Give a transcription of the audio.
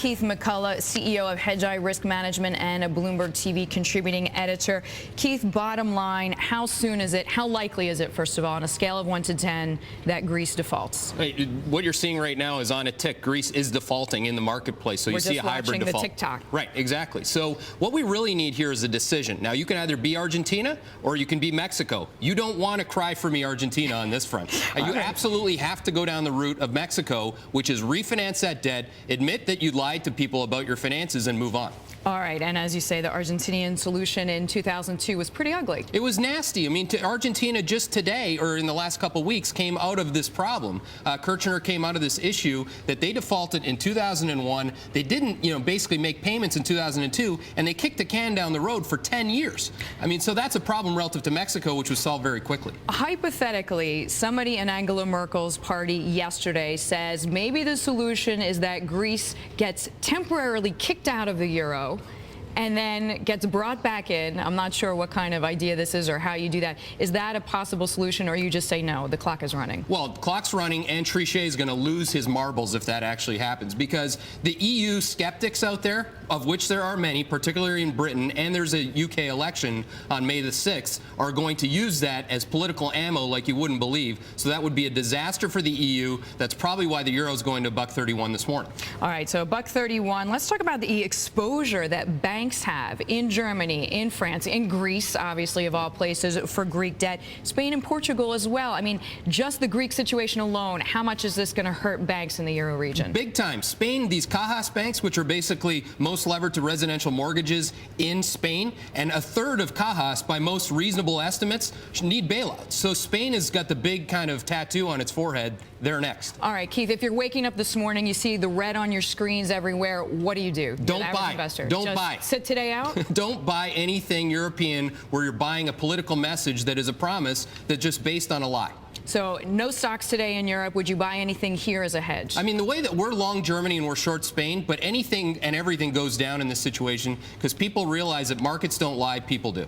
Keith McCullough, CEO of Hedgeye Risk Management and a Bloomberg TV contributing editor. Keith, bottom line, how soon is it, how likely is it, first of all, on a scale of 1 to 10, that Greece defaults? Hey, what you're seeing right now is on a tick. Greece is defaulting in the marketplace, so you see a hybrid default. The TikTok. Right, exactly. So what we really need here is a decision. Now, you can either be Argentina or you can be Mexico. You don't want to cry for me, Argentina, on this front. You absolutely have to go down the route of Mexico, which is refinance that debt, admit that you lied to people about your finances, and move on. All right, and as you say, the Argentinian solution in 2002 was pretty ugly. It was nasty. I mean, Argentina just today, or in the last couple of weeks, came out of this problem. Kirchner came out of this issue that they defaulted in 2001. They didn't, basically make payments in 2002, and they kicked the can down the road for 10 years. I mean, so that's a problem relative to Mexico, which was solved very quickly. Hypothetically, somebody in Angela Merkel's party yesterday says maybe the solution is that Greece gets temporarily kicked out of the euro and then gets brought back in. I'm not sure what kind of idea this is or how you do that. Is that a possible solution, or you just say no, the clock is running? Well, the clock's running, and Trichet is going to lose his marbles if that actually happens, because the EU skeptics out there, of which there are many, particularly in Britain, and there's a UK election on May the 6th, are going to use that as political ammo like you wouldn't believe. So that would be a disaster for the EU. That's probably why the euro is going to $1.31 this morning. All right, so $1.31. Let's talk about the exposure that banks have in Germany, in France, in Greece, obviously, of all places, for Greek debt, Spain and Portugal as well. I mean, just the Greek situation alone, how much is this going to hurt banks in the euro region? Big time. Spain, these Cajas banks, which are basically most levered to residential mortgages in Spain, and a third of Cajas, by most reasonable estimates, need bailouts. So Spain has got the big kind of tattoo on its forehead. They're next. All right, Keith, if you're waking up this morning, you see the red on your screens everywhere, what do? Don't buy. Investor. Don't Just buy. Sit today out? Don't buy anything European where you're buying a political message that is a promise that's just based on a lie. So no stocks today in Europe. Would you buy anything here as a hedge? I mean, the way that we're long Germany and we're short Spain, but anything and everything goes down in this situation because people realize that markets don't lie, people do.